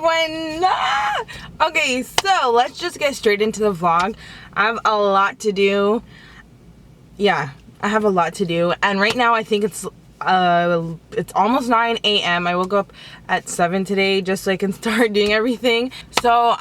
one. Ah! Okay, so let's just get straight into the vlog. I have a lot to do. Yeah, I have a lot to do, and right now I think it's almost 9 a.m. I woke up at 7 today just so I can start doing everything. So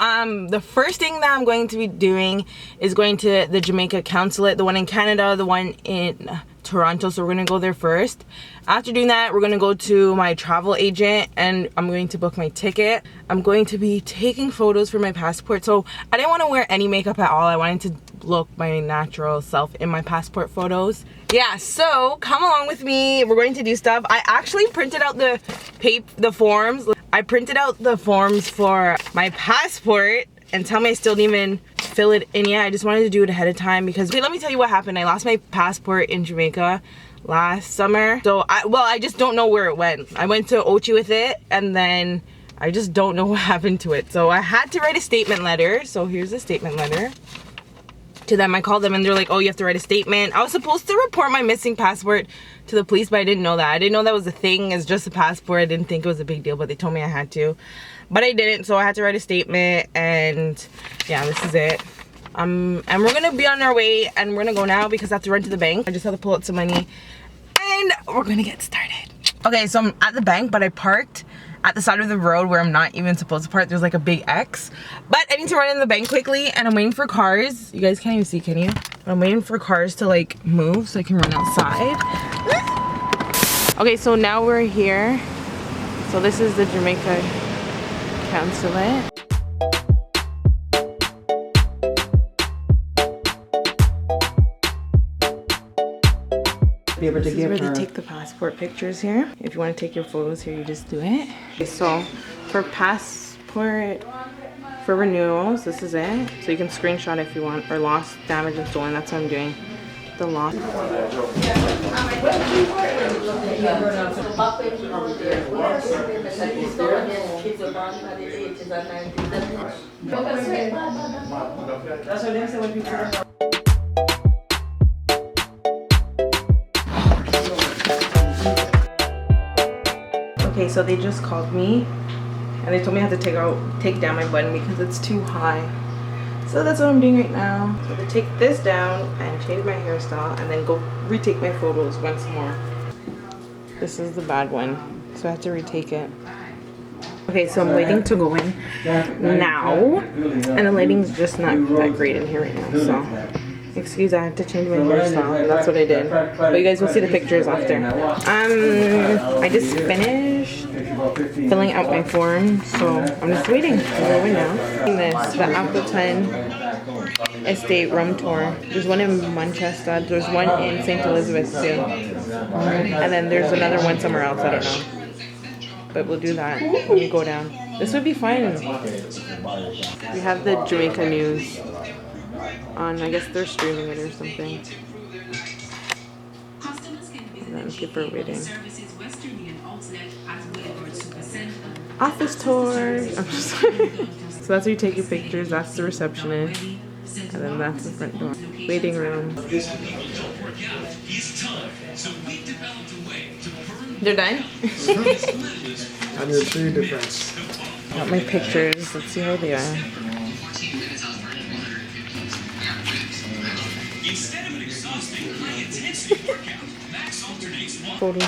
the first thing that I'm going to be doing is going to the Jamaica Consulate, the one in Canada, the one in Toronto. So we're gonna go there first. After doing that, we're gonna go to my travel agent and I'm going to book my ticket. I'm going to be taking photos for my passport. So I didn't want to wear any makeup at all. I wanted to look my natural self in my passport photos. Yeah, so come along with me. We're going to do stuff. I actually printed out the forms. I printed out the forms for my passport, and tell me I still didn't even fill it in yet. I just wanted to do it ahead of time because, okay, let me tell you what happened. I lost my passport in Jamaica last summer. So I just don't know where it went. I went to Ochi with it and then I just don't know what happened to it. So I had to write a statement letter. So here's a statement letter to them. I called them and they're like, oh, you have to write a statement. I was supposed to report my missing passport to the police, but I didn't know that. I didn't know that was a thing. It's just a passport. I didn't think it was a big deal, but they told me I had to. But I didn't, so I had to write a statement, and yeah, this is it. And we're gonna be on our way, and we're gonna go now because I have to run to the bank. I just have to pull out some money, and we're gonna get started. Okay, so I'm at the bank, but I parked at the side of the road where I'm not even supposed to park. There's like a big X. But I need to run in the bank quickly, and I'm waiting for cars. You guys can't even see, can you? I'm waiting for cars to like move so I can run outside. Okay, so now we're here. So this is the Jamaica Consulate. This is where they take the passport pictures here. If you want to take your photos here, you just do it. Okay, so for passport, for renewals, this is it. So you can screenshot if you want, or lost, damaged, and stolen. That's what I'm doing. The lost. Okay, so they just called me and they told me I have to take down my button because it's too high. So that's what I'm doing right now. So to take this down and change my hairstyle and then go retake my photos once more. This is the bad one, so I have to retake it. Okay, so I'm waiting to go in now, and the lighting's just not that great in here right now, so excuse, I had to change my hairstyle, and that's what I did. But you guys will see the pictures after. I just finished filling out my form, so I'm just waiting to go in now. This, the Appleton Estate Room Tour. There's one in Manchester, there's one in St. Elizabeth too. And then there's another one somewhere else, I don't know. But we'll do that when we go down. This would be fun. We have the Jamaica news on, I guess they're streaming it or something. And then people are waiting. Office tour. I'm just so that's where you take your pictures. That's the receptionist, and then that's the front door. Waiting room. They're done. And there's 3 difference. Got my pictures. Let's see how they are. Photos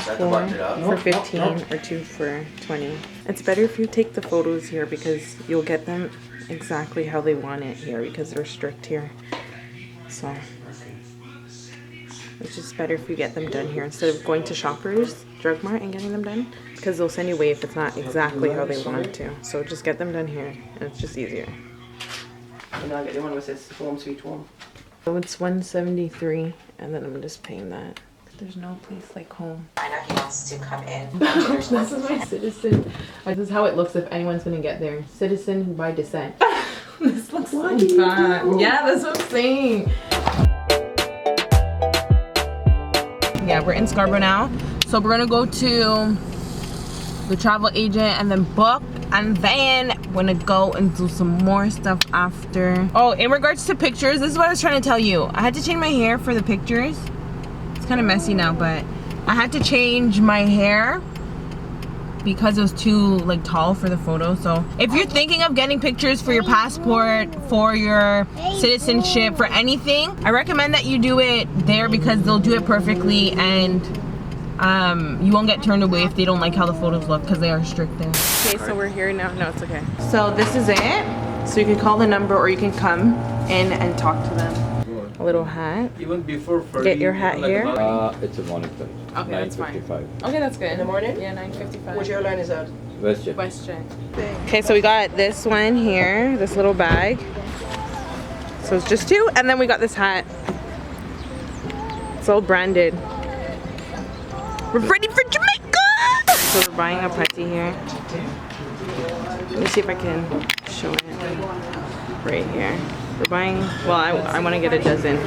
for 15 or 2 for 20. It's better if you take the photos here because you'll get them exactly how they want it here because they're strict here. So it's just better if you get them done here instead of going to Shoppers Drug Mart and getting them done, because they'll send you away if it's not exactly how they want to. So just get them done here and it's just easier. And I'll get the one with this home sweet home. So it's $173 and then I'm just paying that. There's no place like home. I know he wants to come in. This is my citizen. This is how it looks if anyone's gonna get there. Citizen by descent. This looks so bad. Yeah, that's what I'm saying. Yeah, we're in Scarborough now. So we're gonna go to the travel agent and then book, and then we're gonna go and do some more stuff after. Oh, in regards to pictures, this is what I was trying to tell you. I had to change my hair for the pictures. It's kind of messy now, but I had to change my hair because it was too like tall for the photo. So if you're thinking of getting pictures for your passport, for your citizenship, for anything, I recommend that you do it there because they'll do it perfectly, and you won't get turned away if they don't like how the photos look, because they are strict there. Okay, so we're here now. No, it's okay. So this is it. So you can call the number or you can come in and talk to them. A little hat. Even before Get your hat here. It's a monitor. Okay, that's fine. 9:55. Okay, that's good. In the morning? Yeah, 9:55. Which airline is that? WestJet. WestJet. Okay, so we got this one here, this little bag. So it's just two, and then we got this hat. It's all branded. We're ready for Jamaica! So we're buying a putty here. Let me see if I can show it right here. We're buying, well, I want to get a dozen.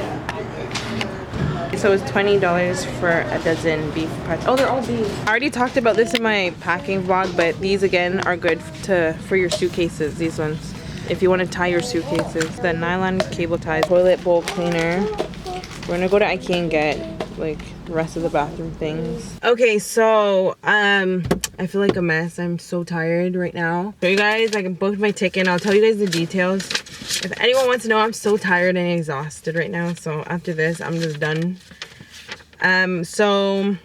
So it's $20 for a dozen beef putty. Oh, they're all beef. I already talked about this in my packing vlog, but these again are good for your suitcases, these ones. If you want to tie your suitcases. The nylon cable ties, toilet bowl cleaner. We're gonna go to IKEA and get like the rest of the bathroom things. Okay, so I feel like a mess. I'm so tired right now. So you guys, I can book my ticket and I'll tell you guys the details. If anyone wants to know, I'm so tired and exhausted right now. So after this, I'm just done. So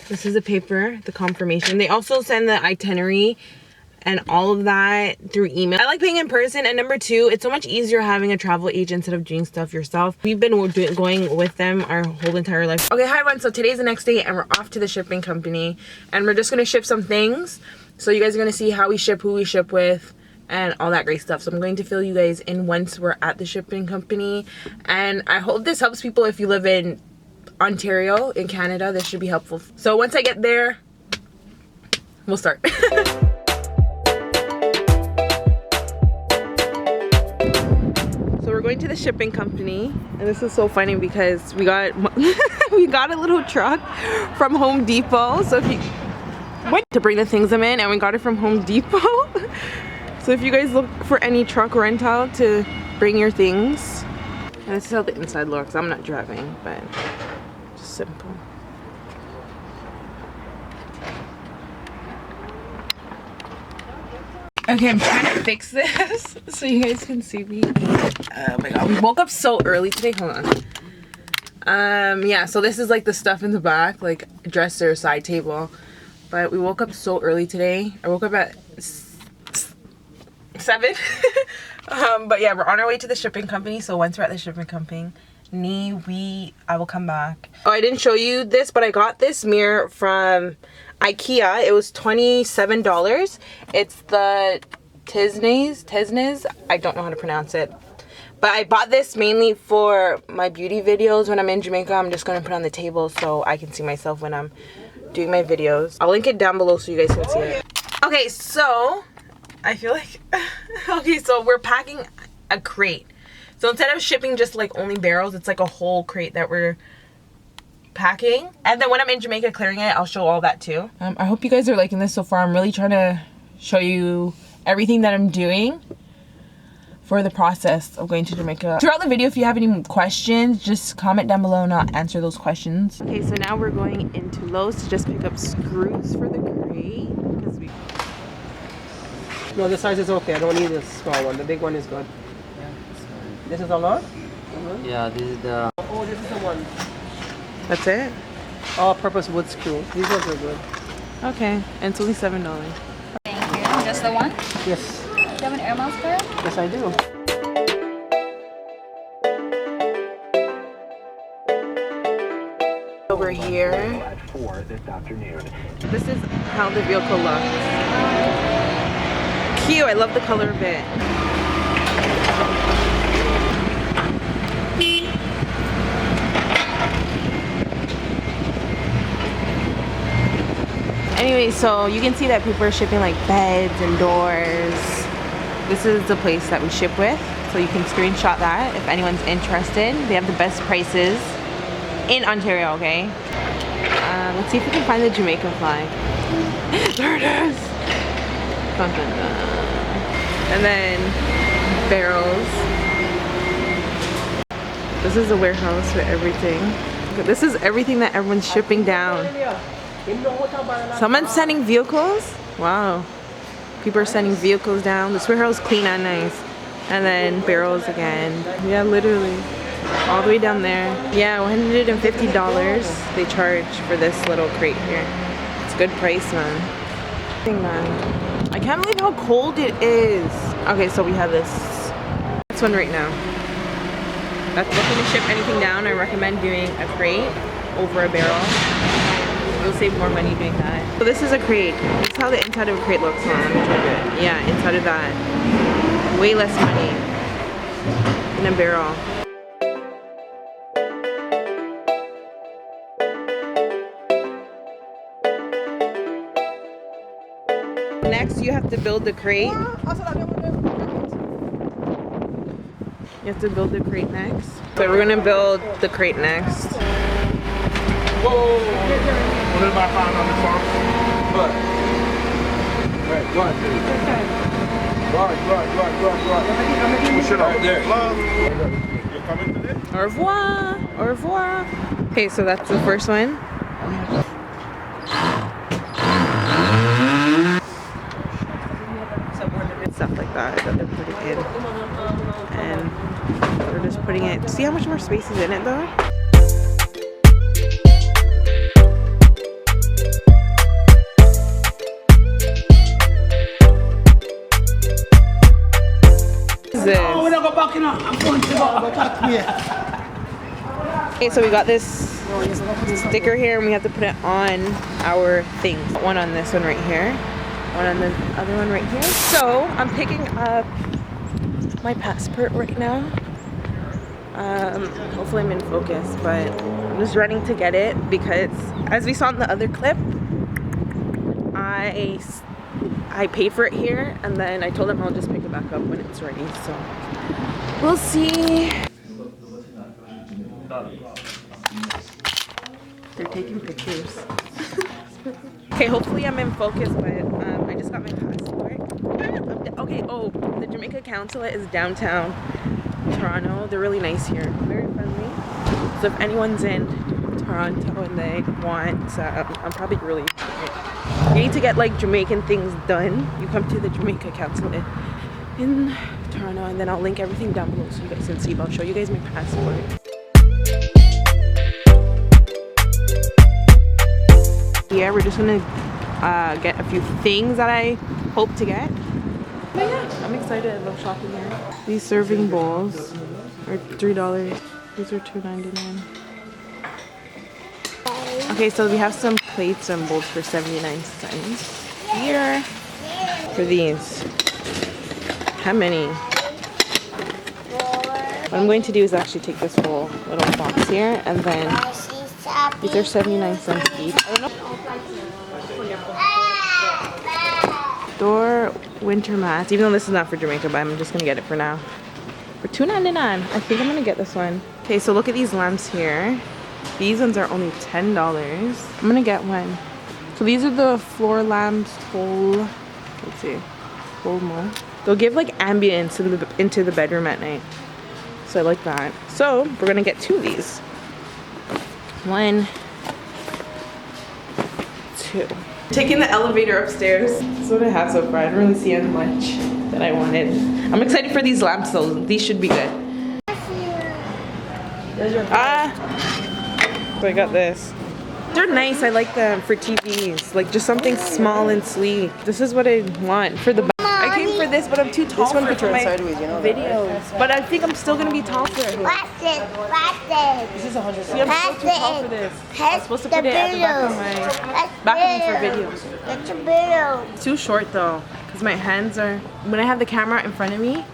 this is the paper, the confirmation. They also send the itinerary and all of that through email. I like paying in person, and number two, it's so much easier having a travel agent instead of doing stuff yourself. We've been going with them our whole entire life. Okay, hi everyone, so today's the next day and we're off to the shipping company and we're just gonna ship some things. So you guys are gonna see how we ship, who we ship with, and all that great stuff. So I'm going to fill you guys in once we're at the shipping company, and I hope this helps people if you live in Ontario in Canada. This should be helpful. So once I get there, we'll start. So we're going to the shipping company, and this is so funny because we got we got a little truck from Home Depot. So if you went to bring the things in, and we got it from Home Depot. So if you guys look for any truck rental to bring your things, and this is how the inside looks. I'm not driving, but just simple. Okay, I'm trying to fix this so you guys can see me. Oh my god, we woke up so early today. Hold on. Yeah, so this is like the stuff in the back, like dresser, side table. But we woke up so early today. I woke up at 7. But yeah, we're on our way to the shipping company. So once we're at the shipping company, I will come back. Oh, I didn't show you this, but I got this mirror from IKEA. It was $27. It's the Tesnes. I don't know how to pronounce it. But I bought this mainly for my beauty videos. When I'm in Jamaica, I'm just going to put it on the table so I can see myself when I'm doing my videos. I'll link it down below so you guys can see it. Okay, so I feel like okay, so we're packing a crate. So instead of shipping just like only barrels, it's like a whole crate that we're packing. And then when I'm in Jamaica clearing it, I'll show all that too. I hope you guys are liking this so far. I'm really trying to show you everything that I'm doing for the process of going to Jamaica. Throughout the video, if you have any questions, just comment down below and I'll answer those questions. Okay, so now we're going into Lowe's to just pick up screws for the crate. No, the size is okay. I don't need the small one. The big one is good. This is a lot? Yeah, this is the. Oh, this is the one. That's it? All-purpose wood screw. These ones are good. Okay, and it's only $7. Thank you. Just the one? Yes. Do you have an air miles card? Yes, I do. Over here. At 4 this afternoon. This is how the vehicle looks. Cute, I love the color of it. Anyway, so you can see that people are shipping like beds and doors. This is the place that we ship with, so you can screenshot that if anyone's interested. They have the best prices in Ontario, okay? Let's see if we can find the Jamaica flag. There it is! Dun, dun, dun. And then barrels. This is the warehouse for everything. This is everything that everyone's shipping down. Someone's sending vehicles? Wow. People are sending vehicles down. This warehouse is clean and nice. And then barrels again. Yeah, literally. All the way down there. Yeah, $150 they charge for this little crate here. It's a good price, man. I can't believe how cold it is. Okay, so we have this one right now. That's looking to ship anything down. I recommend doing a crate over a barrel. You'll save more money doing that. So this is a crate. This is how the inside of a crate looks, huh? Yeah, inside of that. Way less money in a barrel. Next, you have to build the crate. You have to build the crate next. So we're gonna build the crate next. Whoa! What did I find on the farm? What? Right, run. Push it out there. You're coming today? Au revoir. Au revoir. Okay, so that's the first one. Stuff like that they're putting in. And we're just putting it. See how much more space is in it though? Okay, so we got this sticker here and we have to put it on our things. One on this one right here, one on the other one right here. So I'm picking up my passport right now. Hopefully I'm in focus, but I'm just running to get it because as we saw in the other clip, I paid for it here and then I told them I'll just pick it back up when it's ready. So we'll see. They're taking pictures. Okay, hopefully I'm in focus, but I just got my passport. Okay, oh, the Jamaica Consulate is downtown Toronto. They're really nice here, very friendly. So if anyone's in Toronto and they want, I'm probably really you need to get like Jamaican things done, you come to the Jamaica Consulate in Toronto, and then I'll link everything down below so you guys can see. But I'll show you guys my passport. Yeah, we're just gonna get a few things that I hope to get. But yeah, I'm excited. I love shopping here. These serving bowls are $3. These are $2.99. Okay, so we have some plates and bowls for 79 cents here. For these, how many? What I'm going to do is actually take this whole little box here, and then these are 79 cents each. I don't know. Door winter mats. Even though this is not for Jamaica, but I'm just gonna get it for now. For $2.99. I think I'm gonna get this one. Okay, so look at these lamps here. These ones are only $10. I'm gonna get one. So these are the floor lamps. Let's see. They'll give like ambience into the bedroom at night. So I like that. So we're gonna get 2 of these. 1, 2. Taking the elevator upstairs. That's what I have so far. I don't really see as much that I wanted. I'm excited for these lamps though. These should be good. So I got this. They're nice. I like them for TVs. Like just something small and sleek. This is what I want for the. I came for this, but I'm too tall for my sideways, you know that, videos. Right? But I think I'm still gonna be tall for it. This is 100. See, I'm still too tall for this. I'm supposed to put it at the back of me for videos. That's a video. It's too short though, because my hands are. When I have the camera in front of me,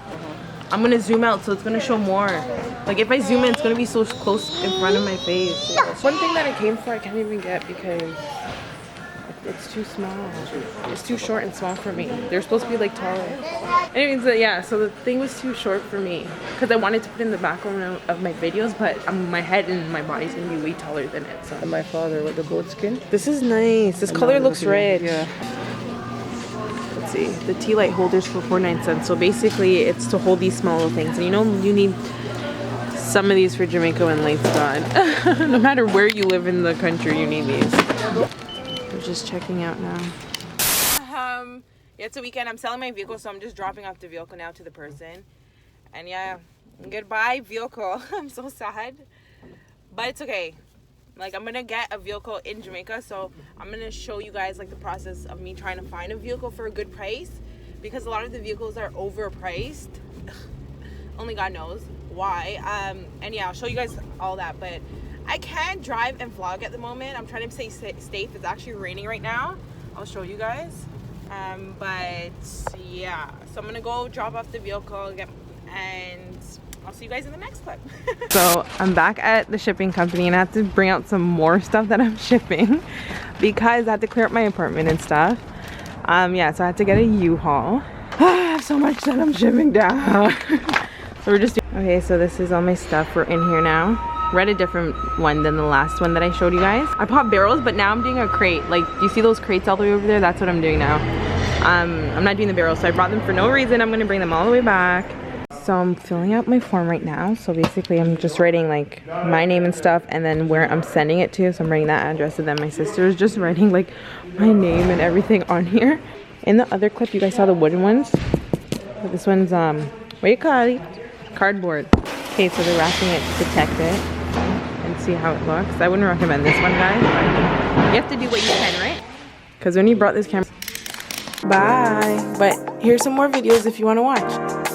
I'm gonna zoom out, so it's gonna show more. Like if I zoom in, it's gonna be so close in front of my face. One thing that I came for, I can't even get because it's too small. It's too short and small for me. They're supposed to be like taller. Anyways, yeah, so the thing was too short for me because I wanted to put in the background of my videos, but my head and my body's gonna be way taller than it. So. And my father with the goat skin. This is nice. This color looks red. Yeah. Let's see. The tea light holders for 49 cents. So basically, it's to hold these small little things. And you know, you need some of these for Jamaica when light's gone. No matter where you live in the country, you need these. We're just checking out now. Yeah, it's a weekend. I'm selling my vehicle, so I'm just dropping off the vehicle now to the person. And yeah, goodbye vehicle. I'm so sad, but it's okay. Like, I'm gonna get a vehicle in Jamaica, so I'm gonna show you guys like the process of me trying to find a vehicle for a good price, because a lot of the vehicles are overpriced. Only God knows why. And yeah, I'll show you guys all that, but I can't drive and vlog at the moment. I'm trying to stay safe. It's actually raining right now. I'll show you guys. But yeah, so I'm gonna go drop off the vehicle and I'll see you guys in the next clip. So I'm back at the shipping company and I have to bring out some more stuff that I'm shipping because I have to clear up my apartment and stuff. Yeah, so I had to get a U-Haul. I have so much that I'm shipping down. So we're just doing, okay, so this is all my stuff. We're in here now. Read a different one than the last one that I showed you guys. I popped barrels, but now I'm doing a crate. Like, do you see those crates all the way over there? That's what I'm doing now. I'm not doing the barrels, so I brought them for no reason. I'm gonna bring them all the way back. So I'm filling out my form right now. So basically I'm just writing like my name and stuff and then where I'm sending it to. So I'm writing that address, and then my sister is just writing like my name and everything on here. In the other clip, you guys saw the wooden ones. But this one's, what do you call it? Cardboard. Okay, so they're wrapping it to protect it and see how it looks. I wouldn't recommend this one, guys, but you have to do what you can, right? Because when you brought this camera, bye. But here's some more videos if you want to watch.